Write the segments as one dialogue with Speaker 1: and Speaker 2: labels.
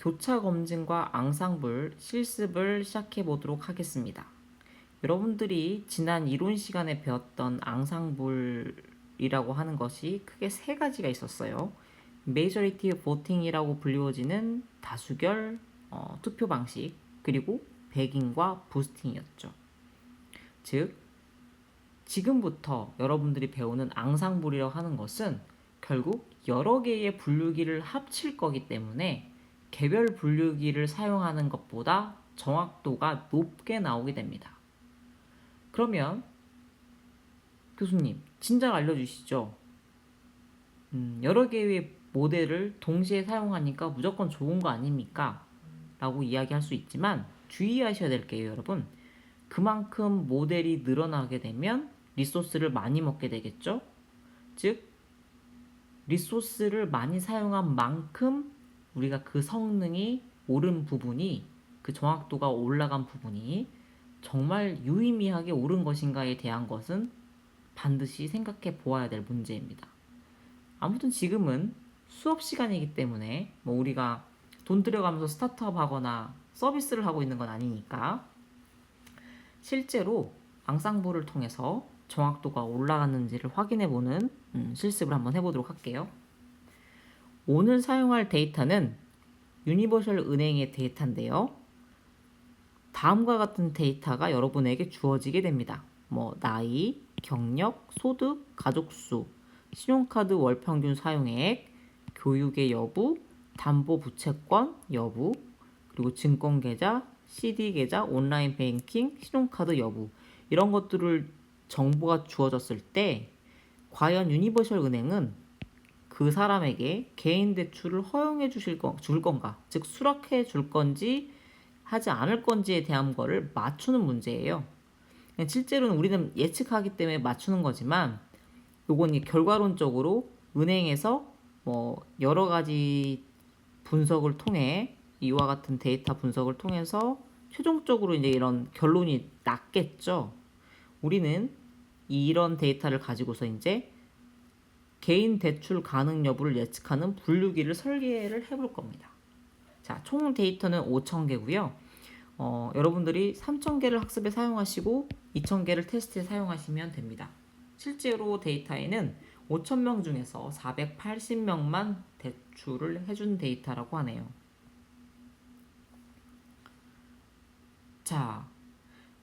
Speaker 1: 교차 검증과 앙상블 실습을 시작해 보도록 하겠습니다. 여러분들이 지난 이론 시간에 배웠던 앙상블이라고 하는 것이 크게 세 가지가 있었어요. 메이저리티 보팅이라고 불리워지는 다수결 투표 방식, 그리고 백인과 부스팅이었죠. 즉, 지금부터 여러분들이 배우는 앙상블이라고 하는 것은 결국 여러 개의 분류기를 합칠 거기 때문에 개별 분류기를 사용하는 것보다 정확도가 높게 나오게 됩니다. 그러면 교수님, 진작 알려주시죠. 여러 개의 모델을 동시에 사용하니까 무조건 좋은 거 아닙니까? 라고 이야기할 수 있지만 주의하셔야 될 게요, 여러분. 그만큼 모델이 늘어나게 되면 리소스를 많이 먹게 되겠죠? 즉, 리소스를 많이 사용한 만큼 우리가 그 성능이 오른 부분이, 그 정확도가 올라간 부분이 정말 유의미하게 오른 것인가에 대한 것은 반드시 생각해 보아야 될 문제입니다. 아무튼 지금은 수업 시간이기 때문에 뭐 우리가 돈 들여가면서 스타트업 하거나 서비스를 하고 있는 건 아니니까 실제로 앙상블을 통해서 정확도가 올라갔는지를 확인해보는 실습을 한번 해보도록 할게요. 오늘 사용할 데이터는 유니버셜 은행의 데이터인데요. 다음과 같은 데이터가 여러분에게 주어지게 됩니다. 나이, 경력, 소득, 가족수, 신용카드 월평균 사용액, 교육의 여부, 담보부채권 여부, 그리고 증권계좌, CD계좌, 온라인 뱅킹, 신용카드 여부, 이런 것들을 정보가 주어졌을 때 과연 유니버셜 은행은 그 사람에게 개인 대출을 허용해 줄 건가, 즉 수락해 줄 건지 하지 않을 건지에 대한 거를 맞추는 문제예요. 실제로는 우리는 예측하기 때문에 맞추는 거지만 요건 결과론적으로 은행에서 여러 가지 분석을 통해 이와 같은 데이터 분석을 통해서 최종적으로 이제 이런 결론이 났겠죠. 우리는 이런 데이터를 가지고서 이제 개인 대출 가능 여부를 예측하는 분류기를 설계를 해볼 겁니다. 자, 총 데이터는 5,000개고요. 여러분들이 3,000개를 학습에 사용하시고 2,000개를 테스트에 사용하시면 됩니다. 실제로 데이터에는 5,000명 중에서 480명만 대출을 해준 데이터라고 하네요. 자,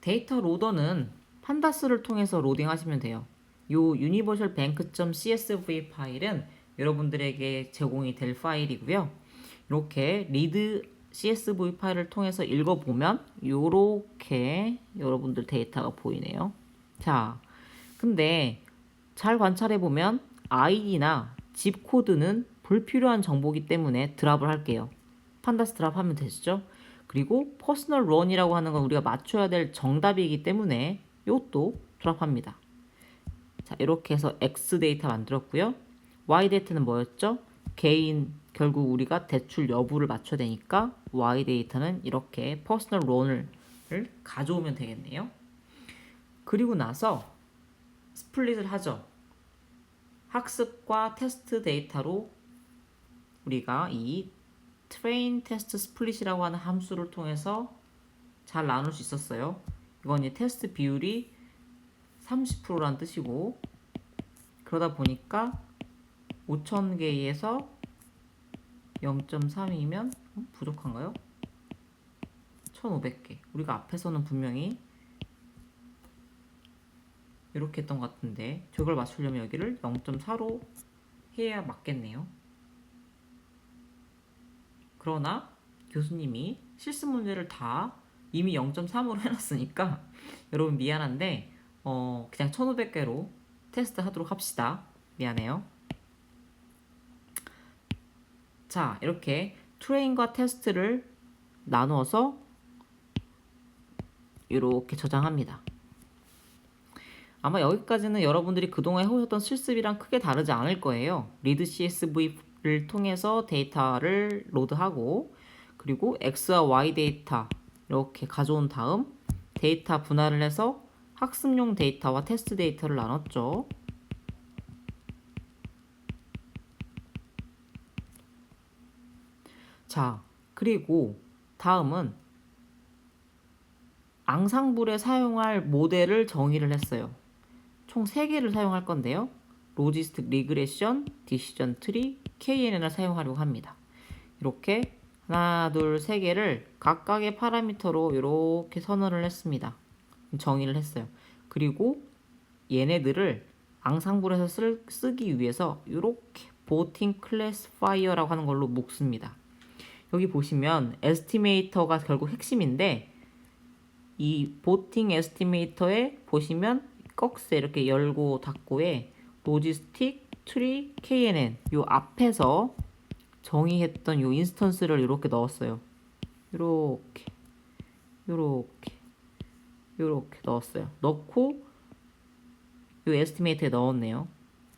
Speaker 1: 데이터 로더는 판다스를 통해서 로딩하시면 돼요. 요 유니버셜 bank.csv 파일은 여러분들에게 제공이 될 파일이고요. 이렇게 리드 CSV 파일을 통해서 읽어보면 이렇게 여러분들 데이터가 보이네요. 자, 근데 잘 관찰해보면 아이디나 집 코드는 불필요한 정보이기 때문에 드랍을 할게요. 판다스 드랍 하면 되시죠? 그리고 퍼스널 런이라고 하는 건 우리가 맞춰야 될 정답이기 때문에 이것도 드랍합니다. 자, 이렇게 해서 X 데이터 만들었고요. Y 데이터는 뭐였죠? 개인, 결국 우리가 대출 여부를 맞춰야 되니까 Y 데이터는 이렇게 퍼스널 런을 가져오면 되겠네요. 그리고 나서 스플릿을 하죠. 학습과 테스트 데이터로 우리가 이 train test split이라고 하는 함수를 통해서 잘 나눌 수 있었어요. 이건 이 테스트 비율이 30%란 뜻이고, 그러다 보니까 5,000개에서 0.3이면 부족한가요? 1,500개. 우리가 앞에서는 분명히 이렇게 했던 것 같은데 저걸 맞추려면 여기를 0.4로 해야 맞겠네요. 그러나 교수님이 실습 문제를 다 이미 0.3으로 해놨으니까 여러분 미안한데 그냥 1,500개로 테스트 하도록 합시다. 미안해요. 자, 이렇게 트레인과 테스트를 나누어서 이렇게 저장합니다. 아마 여기까지는 여러분들이 그동안 해오셨던 실습이랑 크게 다르지 않을 거예요. 리드 CSV를 통해서 데이터를 로드하고, 그리고 X와 Y 데이터 이렇게 가져온 다음 데이터 분할을 해서 학습용 데이터와 테스트 데이터를 나눴죠. 자, 그리고 다음은 앙상블에 사용할 모델을 정의를 했어요. 총 3개를 사용할 건데요. 로지스틱 리그레션, 디시전 트리, KNN을 사용하려고 합니다. 이렇게 하나, 둘, 3개를 각각의 파라미터로 이렇게 선언을 했습니다. 정의를 했어요. 그리고 얘네들을 앙상블에서 쓰기 위해서 이렇게 보팅 클래스파이어라고 하는 걸로 묶습니다. 여기 보시면 에스티메이터가 결국 핵심인데 이 보팅 에스티메이터에 보시면 꺽쇠 이렇게 열고 닫고에 로지스틱, 트리, KNN 요 앞에서 정의했던 요 인스턴스를 이렇게 넣었어요. 요렇게 요렇게 요렇게 넣었어요. 넣고 요 에스티메이터에 넣었네요.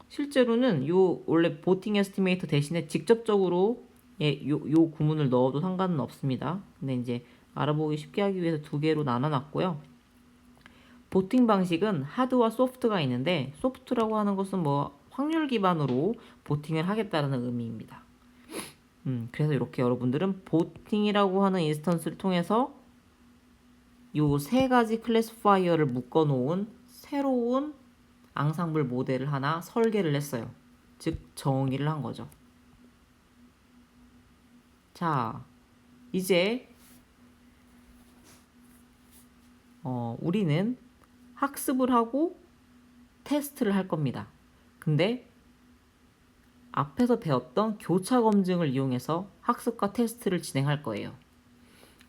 Speaker 1: 실제로는 요 원래 보팅 에스티메이터 대신에 직접적으로 요 구문을 넣어도 상관은 없습니다. 근데 이제 알아보기 쉽게 하기 위해서 2개로 나눠놨고요. 보팅 방식은 하드와 소프트가 있는데 소프트라고 하는 것은 뭐 확률 기반으로 보팅을 하겠다는 의미입니다. 그래서 이렇게 여러분들은 보팅이라고 하는 인스턴스를 통해서 요 3가지 클래스파이어를 묶어놓은 새로운 앙상블 모델을 하나 설계를 했어요. 즉 정의를 한 거죠. 자, 이제 우리는 학습을 하고 테스트를 할 겁니다. 근데 앞에서 배웠던 교차 검증을 이용해서 학습과 테스트를 진행할 거예요.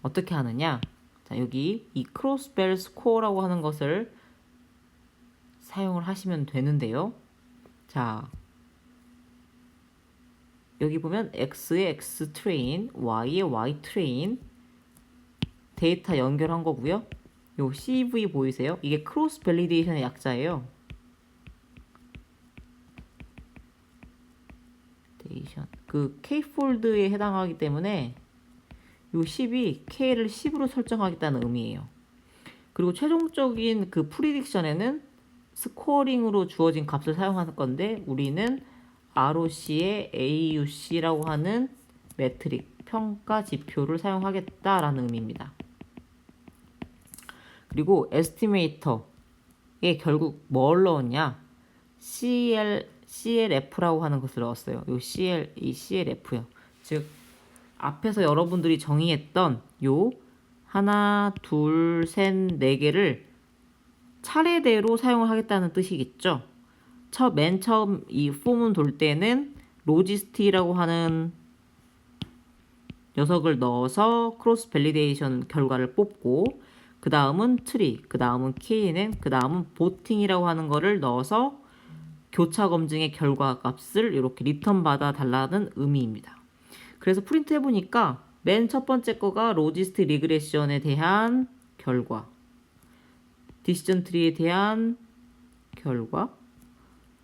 Speaker 1: 어떻게 하느냐? 자, 여기 이 크로스벨 스코어라고 하는 것을 사용을 하시면 되는데요. 자, 여기 보면 X의 X 트레인, Y의 Y 트레인 데이터 연결한 거고요. 요 CV 보이세요? 이게 크로스 밸리데이션의 약자예요. 그 K폴드에 해당하기 때문에 요 10이 K를 10으로 설정하겠다는 의미예요. 그리고 최종적인 그 프리딕션에는 스코어링으로 주어진 값을 사용하는 건데 우리는 ROC의 AUC라고 하는 매트릭 평가 지표를 사용하겠다라는 의미입니다. 그리고 에스티메이터에 결국 뭘 넣었냐? CLF라고 하는 것을 넣었어요. 이 CLF요. 즉 앞에서 여러분들이 정의했던 요 하나, 둘, 셋, 4개를 차례대로 사용을 하겠다는 뜻이겠죠. 맨 처음 이 폼은 돌 때는 로지스티라고 하는 녀석을 넣어서 크로스 밸리데이션 결과를 뽑고 그 다음은 트리, 그 다음은 KNN, 그 다음은 보팅이라고 하는 거를 넣어서 교차 검증의 결과 값을 이렇게 리턴 받아 달라는 의미입니다. 그래서 프린트 해보니까 맨 첫 번째 거가 로지스틱 리그레션에 대한 결과, 디시전 트리에 대한 결과,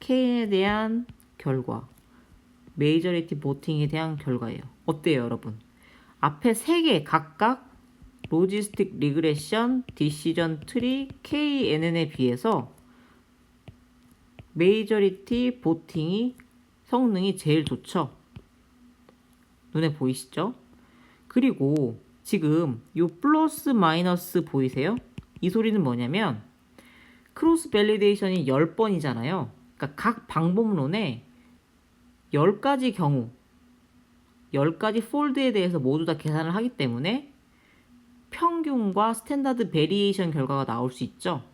Speaker 1: KN에 대한 결과, 메이저리티 보팅에 대한 결과예요. 어때요, 여러분? 앞에 3개 각각 로지스틱 리그레션, 디시전 트리, KNN에 비해서 메이저리티 보팅이 성능이 제일 좋죠. 눈에 보이시죠? 그리고 지금 요 플러스 마이너스 보이세요? 이 소리는 뭐냐면 크로스 밸리데이션이 10번이잖아요. 그러니까 각 방법론에 10가지 경우 10가지 폴드에 대해서 모두 다 계산을 하기 때문에 평균과 스탠다드 베리에이션 결과가 나올 수 있죠.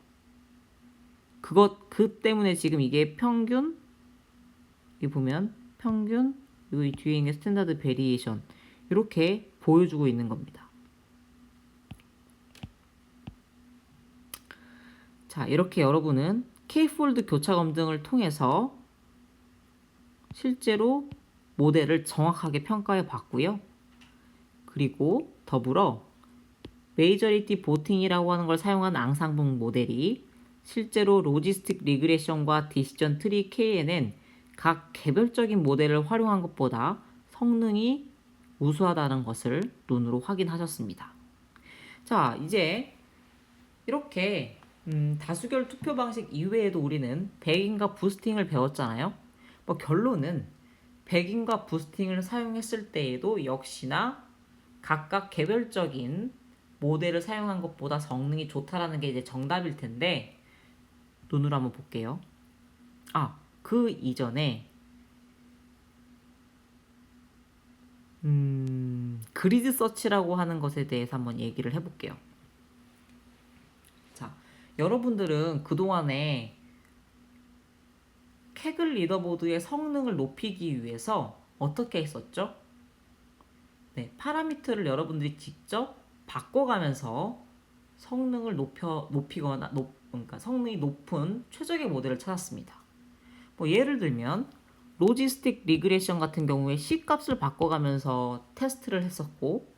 Speaker 1: 그 때문에 지금 이게 평균, 여기 보면 평균, 여기 뒤에 있는 스탠다드 베리에이션 이렇게 보여주고 있는 겁니다. 자, 이렇게 여러분은 K폴드 교차 검증을 통해서 실제로 모델을 정확하게 평가해 봤고요. 그리고 더불어 메이저리티 보팅이라고 하는 걸 사용한 앙상블 모델이 실제로 로지스틱 리그레션과 디시전 트리 KNN 각 개별적인 모델을 활용한 것보다 성능이 우수하다는 것을 눈으로 확인하셨습니다. 자, 이제 이렇게 다수결 투표 방식 이외에도 우리는 백인과 부스팅을 배웠잖아요. 결론은 백인과 부스팅을 사용했을 때에도 역시나 각각 개별적인 모델을 사용한 것보다 성능이 좋다라는 게 이제 정답일 텐데 눈으로 한번 볼게요. 그 이전에 그리드 서치라고 하는 것에 대해서 한번 얘기를 해볼게요. 자, 여러분들은 그동안에 캐글 리더보드의 성능을 높이기 위해서 어떻게 했었죠? 네, 파라미터를 여러분들이 직접 바꿔가면서 성능을 높이거나 그러니까 성능이 높은 최적의 모델을 찾았습니다. 뭐 예를 들면 로지스틱 리그레션 같은 경우에 C 값을 바꿔가면서 테스트를 했었고,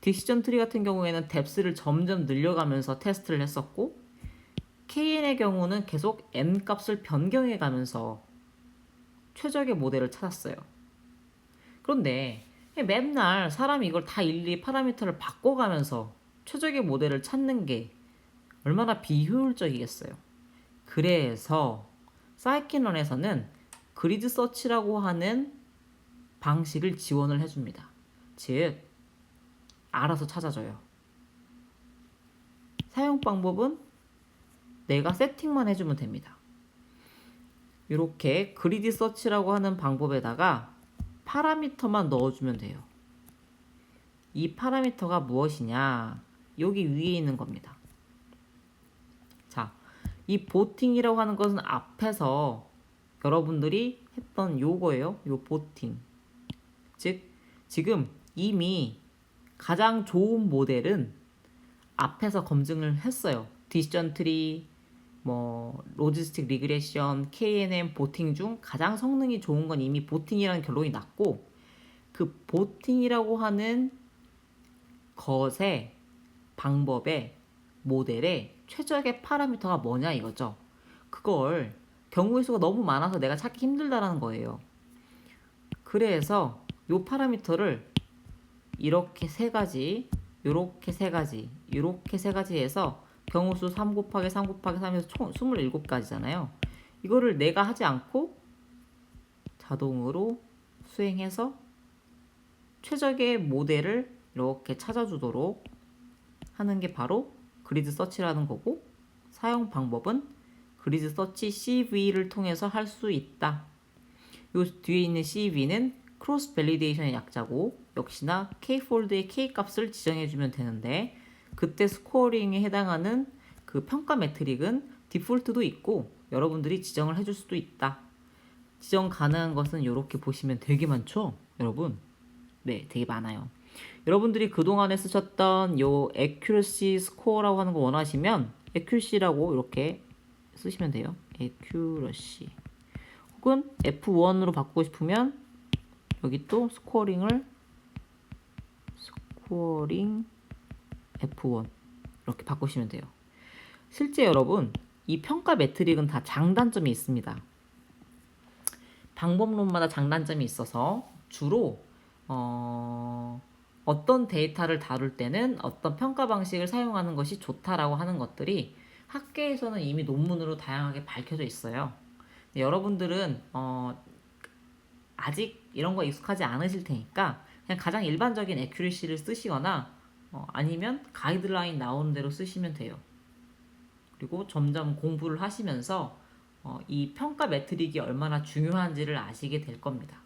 Speaker 1: 디시전 트리 같은 경우에는 뎁스를 점점 늘려가면서 테스트를 했었고, KN의 경우는 계속 N 값을 변경해가면서 최적의 모델을 찾았어요. 그런데 맨날 사람이 이걸 다 일일이 파라미터를 바꿔가면서 최적의 모델을 찾는 게 얼마나 비효율적이겠어요. 그래서 사이킨런에서는 그리드 서치라고 하는 방식을 지원을 해줍니다. 즉, 알아서 찾아줘요. 사용 방법은 내가 세팅만 해주면 됩니다. 이렇게 그리드 서치라고 하는 방법에다가 파라미터만 넣어주면 돼요. 이 파라미터가 무엇이냐? 여기 위에 있는 겁니다. 자, 이 보팅이라고 하는 것은 앞에서 여러분들이 했던 요거예요. 요 보팅. 즉, 지금 이미 가장 좋은 모델은 앞에서 검증을 했어요. 디시전 트리, 로지스틱 리그레션, KNN, 보팅 중 가장 성능이 좋은 건 이미 보팅이라는 결론이 났고, 그 보팅이라고 하는 것의 방법의 모델의 최적의 파라미터가 뭐냐 이거죠. 그걸 경우의 수가 너무 많아서 내가 찾기 힘들다라는 거예요. 그래서 이 파라미터를 이렇게 세 가지, 요렇게 세 가지, 요렇게 세 가지 해서 경우수 3 곱하기 3 곱하기 3에서 총 27가지잖아요. 이거를 내가 하지 않고 자동으로 수행해서 최적의 모델을 이렇게 찾아주도록 하는 게 바로 그리드 서치라는 거고, 사용 방법은 그리드 서치 CV를 통해서 할 수 있다. 요 뒤에 있는 CV는 크로스 밸리데이션의 약자고, 역시나 K폴드의 K값을 지정해주면 되는데, 그때 스코어링에 해당하는 그 평가 매트릭은 디폴트도 있고 여러분들이 지정을 해줄 수도 있다. 지정 가능한 것은 이렇게 보시면 되게 많죠, 여러분? 네, 되게 많아요. 여러분들이 그동안에 쓰셨던 요 accuracy score라고 하는 거 원하시면 accuracy라고 이렇게 쓰시면 돼요. accuracy. 혹은 F1으로 바꾸고 싶으면 여기 또 스코어링 F1 이렇게 바꾸시면 돼요. 실제 여러분, 이 평가 매트릭은 다 장단점이 있습니다. 방법론마다 장단점이 있어서 주로 어떤 데이터를 다룰 때는 어떤 평가 방식을 사용하는 것이 좋다라고 하는 것들이 학계에서는 이미 논문으로 다양하게 밝혀져 있어요. 여러분들은 아직 이런 거 익숙하지 않으실 테니까 그냥 가장 일반적인 애큐리시를 쓰시거나 아니면 가이드라인 나오는 대로 쓰시면 돼요. 그리고 점점 공부를 하시면서 이 평가 매트릭이 얼마나 중요한지를 아시게 될 겁니다.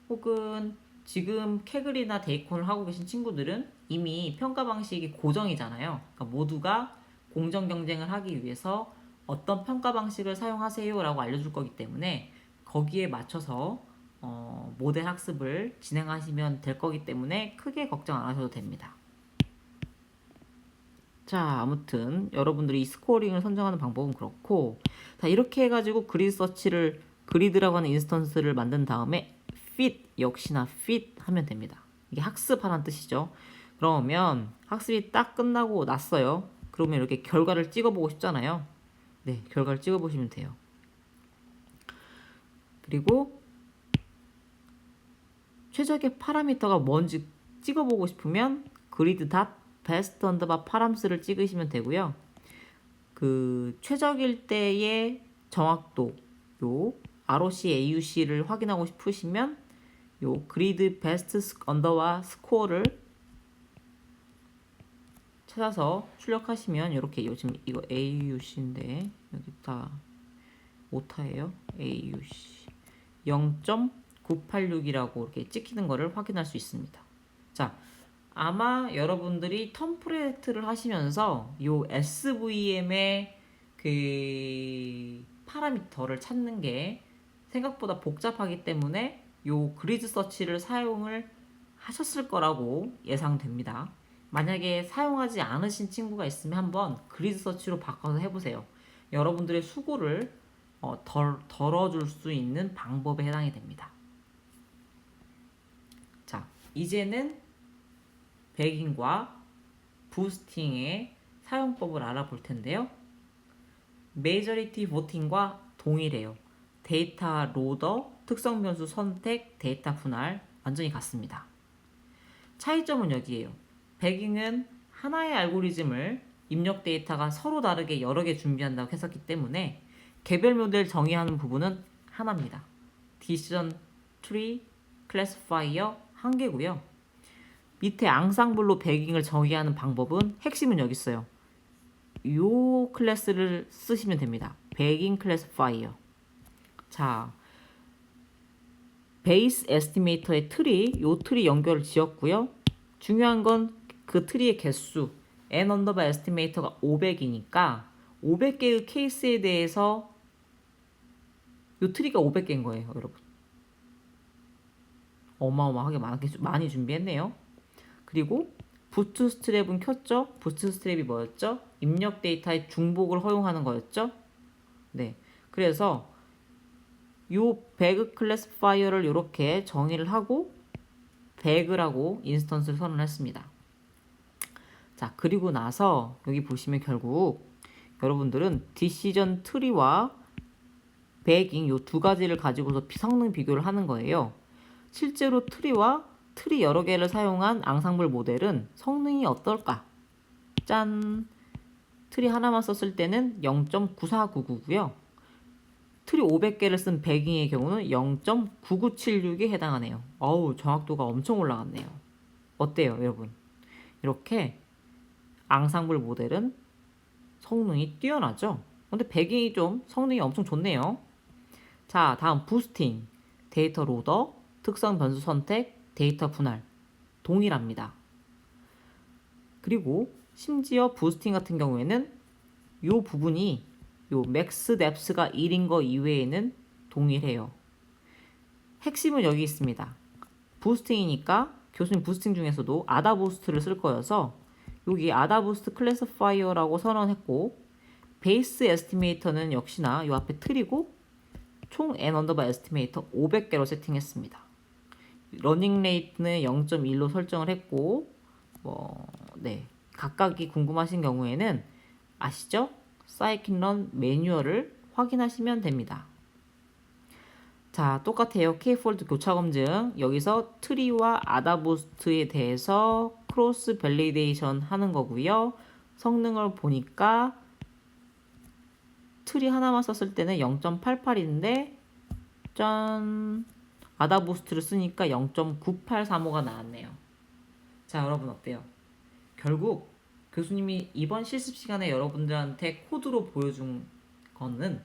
Speaker 1: 혹은 지금 캐글이나 데이콘을 하고 계신 친구들은 이미 평가 방식이 고정이잖아요. 그러니까 모두가 공정 경쟁을 하기 위해서 어떤 평가 방식을 사용하세요 라고 알려줄 거기 때문에 거기에 맞춰서 모델 학습을 진행하시면 될 거기 때문에 크게 걱정 안 하셔도 됩니다. 자, 아무튼 여러분들이 이 스코어링을 선정하는 방법은 그렇고, 자, 이렇게 해가지고 그리드 서치를, 그리드라고 하는 인스턴스를 만든 다음에 fit, 역시나 fit 하면 됩니다. 이게 학습하라는 뜻이죠. 그러면 학습이 딱 끝나고 났어요. 그러면 이렇게 결과를 찍어보고 싶잖아요. 네, 결과를 찍어보시면 돼요. 그리고 최적의 파라미터가 뭔지 찍어보고 싶으면 그리드 닷 베스트 언더바 파람스를 찍으시면 되고요. 그 최적일 때의 정확도, 요 ROC, AUC를 확인하고 싶으시면 요 그리드 베스트 언더와 스코어를 찾아서 출력하시면 이렇게 요즘 이거 AUC인데 여기 다 오타예요. AUC 0.986이라고 이렇게 찍히는 거를 확인할 수 있습니다. 자, 아마 여러분들이 텀프레트를 하시면서 요 SVM의 그 파라미터를 찾는 게 생각보다 복잡하기 때문에 요 그리드 서치를 사용을 하셨을 거라고 예상됩니다. 만약에 사용하지 않으신 친구가 있으면 한번 그리드 서치로 바꿔서 해보세요. 여러분들의 수고를 덜어줄 수 있는 방법에 해당이 됩니다. 자, 이제는 배깅과 부스팅의 사용법을 알아볼 텐데요. 메이저리티 보팅과 동일해요. 데이터 로더, 특성 변수 선택, 데이터 분할 완전히 같습니다. 차이점은 여기에요. 배깅은 하나의 알고리즘을 입력 데이터가 서로 다르게 여러 개 준비한다고 했었기 때문에 개별 모델 정의하는 부분은 하나입니다. 디시전 트리, 클래시파이어 한 개고요. 밑에 앙상블로 배깅을 정의하는 방법은 핵심은 여기 있어요. 요 클래스를 쓰시면 됩니다. 배깅 클래시파이어. 자, 베이스 에스티메이터의 트리, 요 트리 연결을 지었고요. 중요한 건 그 트리의 개수, n 언더바 에스티메이터가 500이니까 500개의 케이스에 대해서 요 트리가 500개인 거예요, 여러분. 어마어마하게 많이 준비했네요. 그리고 부트스트랩은 켰죠? 부트스트랩이 뭐였죠? 입력 데이터의 중복을 허용하는 거였죠? 네. 그래서 요 배그 클래시파이어를 이렇게 정의를 하고 배그라고 인스턴스를 선언했습니다. 자, 그리고 나서 여기 보시면 결국 여러분들은 디시전 트리와 배깅 요 두 가지를 가지고서 성능 비교를 하는 거예요. 실제로 트리와 트리 여러 개를 사용한 앙상블 모델은 성능이 어떨까? 짠! 트리 하나만 썼을 때는 0.9499고요. 트리 500개를 쓴 배깅의 경우는 0.9976에 해당하네요. 어우, 정확도가 엄청 올라갔네요. 어때요, 여러분? 이렇게 앙상블 모델은 성능이 뛰어나죠? 근데 배깅이 좀 성능이 엄청 좋네요. 자, 다음 부스팅, 데이터 로더, 특성 변수 선택, 데이터 분할 동일합니다. 그리고 심지어 부스팅 같은 경우에는 이 부분이 요 맥스 뎁스가 1인 거 이외에는 동일해요. 핵심은 여기 있습니다. 부스팅이니까 교수님 부스팅 중에서도 아다부스트를 쓸 거여서 여기 아다부스트 클래시파이어라고 선언했고 베이스 에스티메이터는 역시나 요 앞에 틀이고 총 n 언더바 에스티메이터 500개로 세팅했습니다. 러닝 레이트는 0.1로 설정을 했고 네, 각각이 궁금하신 경우에는 아시죠? 사이킨런 매뉴얼을 확인하시면 됩니다. 자, 똑같아요. K폴드 교차 검증. 여기서 트리와 아다부스트에 대해서 크로스 밸리데이션 하는 거고요. 성능을 보니까 트리 하나만 썼을 때는 0.88인데 짠! 아다부스트를 쓰니까 0.9835가 나왔네요. 자, 여러분 어때요? 결국 교수님이 이번 실습 시간에 여러분들한테 코드로 보여준 거는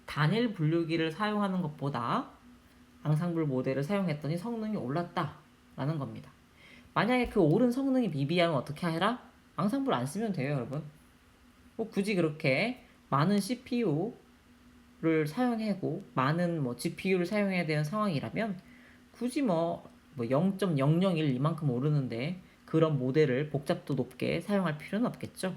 Speaker 1: 단일 분류기를 사용하는 것보다 앙상블 모델을 사용했더니 성능이 올랐다라는 겁니다. 만약에 그 오른 성능이 미비하면 어떻게 해라? 앙상블 안 쓰면 돼요, 여러분. 뭐 굳이 그렇게 많은 CPU를 사용하고 많은 GPU를 사용해야 되는 상황이라면 굳이 0.001 이만큼 오르는데 그런 모델을 복잡도 높게 사용할 필요는 없겠죠.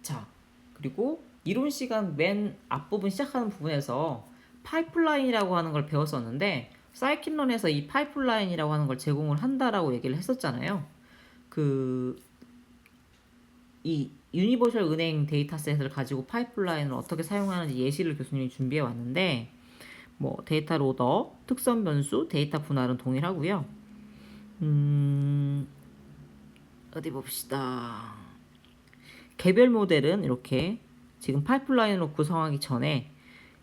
Speaker 1: 자, 그리고 이론 시간 맨 앞부분 시작하는 부분에서 파이프라인이라고 하는 걸 배웠었는데 사이킨런에서 이 파이프라인이라고 하는 걸 제공을 한다라고 얘기를 했었잖아요. 이 유니버셜 은행 데이터셋을 가지고 파이프라인을 어떻게 사용하는지 예시를 교수님이 준비해 왔는데 데이터 로더, 특성 변수, 데이터 분할은 동일하고요. 어디 봅시다. 개별 모델은 이렇게 지금 파이프라인으로 구성하기 전에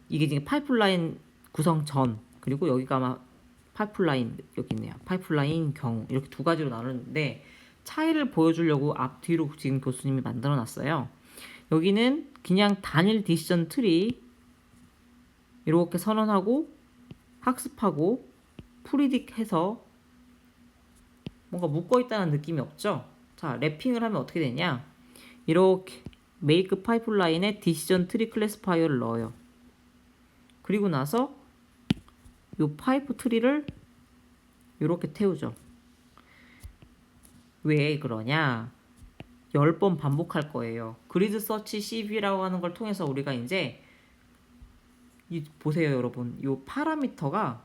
Speaker 1: 이게 지금 파이프라인 구성 전 그리고 여기가 아마 파이프라인 여기 있네요. 파이프라인 경우 이렇게 두 가지로 나누는데 차이를 보여주려고 앞뒤로 지금 교수님이 만들어 놨어요. 여기는 그냥 단일 디시전 트리 이렇게 선언하고 학습하고 프리딕해서 뭔가 묶어 있다는 느낌이 없죠? 자, 랩핑을 하면 어떻게 되냐? 이렇게 메이크 파이프라인에 디시전 트리 클래스파이어를 넣어요. 그리고 나서 이 파이프 트리를 이렇게 태우죠. 왜 그러냐? 10번 반복할 거예요. 그리드 서치 CV라고 하는 걸 통해서 우리가 이제 보세요, 여러분. 이 파라미터가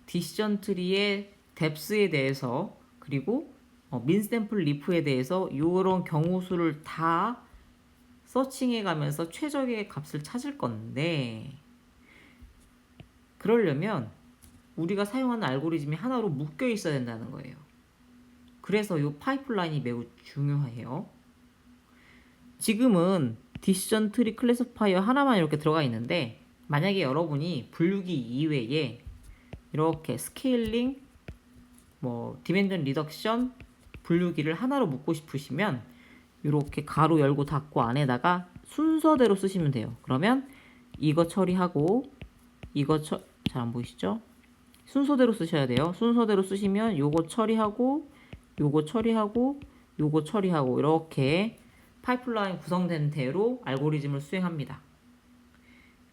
Speaker 1: 디시전 트리의 뎁스에 대해서 그리고 민 샘플 리프에 대해서 이런 경우 수를 다 서칭해 가면서 최적의 값을 찾을 건데 그러려면 우리가 사용하는 알고리즘이 하나로 묶여 있어야 된다는 거예요. 그래서 이 파이프라인이 매우 중요해요. 지금은 디시전 트리 클래스파이어 하나만 이렇게 들어가 있는데 만약에 여러분이 분류기 이외에 이렇게 스케일링, 디멘전 리덕션 분류기를 하나로 묶고 싶으시면 이렇게 가로 열고 닫고 안에다가 순서대로 쓰시면 돼요. 그러면 이거 처리하고 잘 안 보이시죠? 순서대로 쓰셔야 돼요. 순서대로 쓰시면 요거 처리하고 요거 처리하고 요거 처리하고 이렇게 파이프라인 구성된 대로 알고리즘을 수행합니다.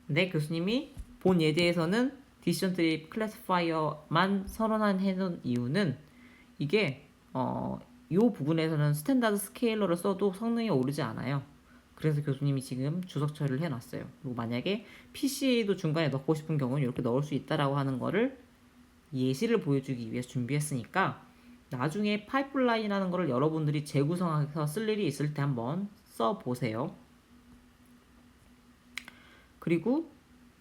Speaker 1: 근데 교수님이 본 예제에서는 디시전 트리 클래스파이어만 선언한 이유는 이게 이 부분에서는 스탠다드 스케일러를 써도 성능이 오르지 않아요. 그래서 교수님이 지금 주석 처리를 해놨어요. 그리고 만약에 PCA도 중간에 넣고 싶은 경우는 이렇게 넣을 수 있다라고 하는 거를 예시를 보여주기 위해서 준비했으니까 나중에 파이프라인이라는 거를 여러분들이 재구성해서 쓸 일이 있을 때 한번 써보세요. 그리고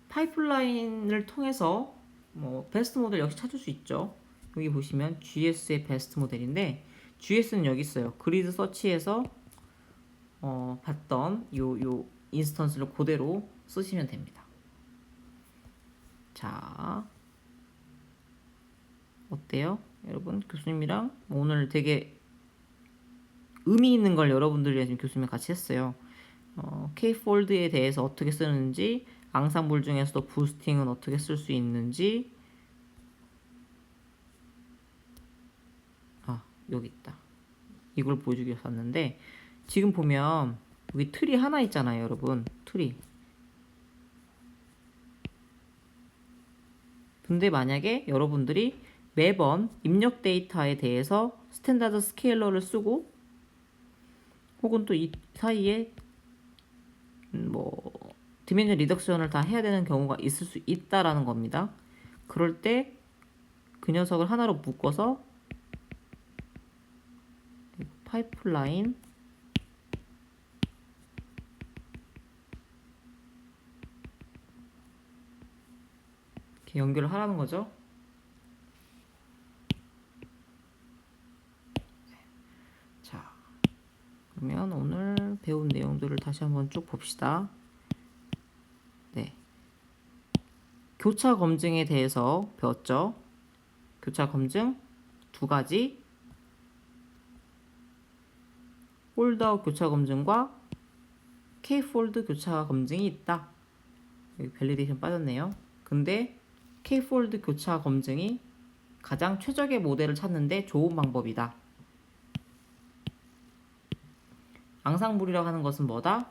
Speaker 1: 파이프라인을 통해서 베스트 모델 역시 찾을 수 있죠. 여기 보시면 GS의 베스트 모델인데 GS는 여기 있어요. 그리드 서치에서 봤던 요 인스턴스를 그대로 쓰시면 됩니다. 자, 어때요? 여러분 교수님이랑 오늘 되게 의미 있는 걸 여러분들이랑 지금 교수님이 같이 했어요. K폴드에 대해서 어떻게 쓰는지, 앙상블 중에서도 부스팅은 어떻게 쓸 수 있는지, 여기 있다. 이걸 보여주기 위해서 샀는데 지금 보면 여기 틀이 하나 있잖아요, 여러분. 틀이. 근데 만약에 여러분들이 매번 입력 데이터에 대해서 스탠다드 스케일러를 쓰고 혹은 또 이 사이에 디멘전 리덕션을 다 해야 되는 경우가 있을 수 있다라는 겁니다. 그럴 때 그 녀석을 하나로 묶어서 파이프라인 이렇게 연결을 하라는 거죠. 자, 그러면 오늘 배운 내용들을 다시 한번 쭉 봅시다. 네, 교차 검증에 대해서 배웠죠. 교차 검증 두 가지, 폴드아웃 교차 검증과 K폴드 교차 검증이 있다. 여기 밸리데이션 빠졌네요. 근데 K폴드 교차 검증이 가장 최적의 모델을 찾는데 좋은 방법이다. 앙상블이라고 하는 것은 뭐다?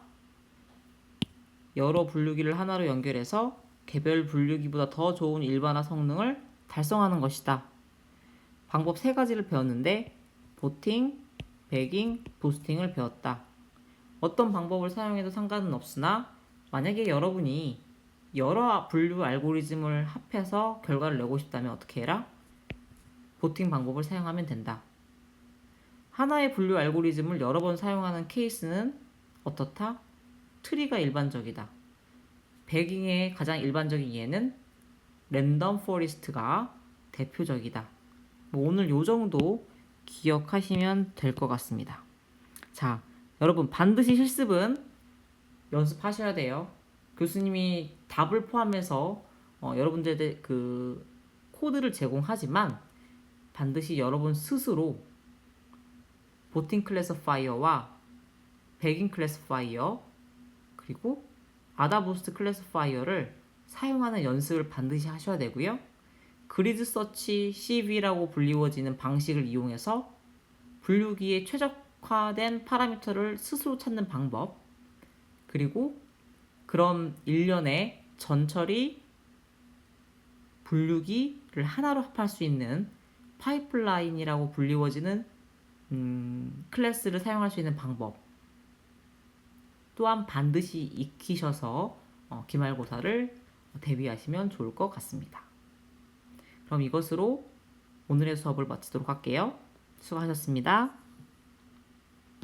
Speaker 1: 여러 분류기를 하나로 연결해서 개별 분류기보다 더 좋은 일반화 성능을 달성하는 것이다. 방법 세 가지를 배웠는데 보팅, 배깅, 부스팅을 배웠다. 어떤 방법을 사용해도 상관은 없으나 만약에 여러분이 여러 분류 알고리즘을 합해서 결과를 내고 싶다면 어떻게 해라? 보팅 방법을 사용하면 된다. 하나의 분류 알고리즘을 여러 번 사용하는 케이스는 어떻다? 트리가 일반적이다. 배깅의 가장 일반적인 예는 랜덤 포리스트가 대표적이다. 오늘 요 정도 기억하시면 될 것 같습니다. 자, 여러분 반드시 실습은 연습하셔야 돼요. 교수님이 답을 포함해서 여러분들의 코드를 제공하지만 반드시 여러분 스스로 보팅 클래시파이어와 백인 클래시파이어 그리고 아다부스트 클래시파이어를 사용하는 연습을 반드시 하셔야 되고요. 그리드 서치 CV라고 불리워지는 방식을 이용해서 분류기에 최적화된 파라미터를 스스로 찾는 방법, 그리고 그런 일련의 전처리 분류기를 하나로 합할 수 있는 파이프라인이라고 불리워지는 클래스를 사용할 수 있는 방법 또한 반드시 익히셔서 기말고사를 대비하시면 좋을 것 같습니다. 그럼 이것으로 오늘의 수업을 마치도록 할게요. 수고하셨습니다.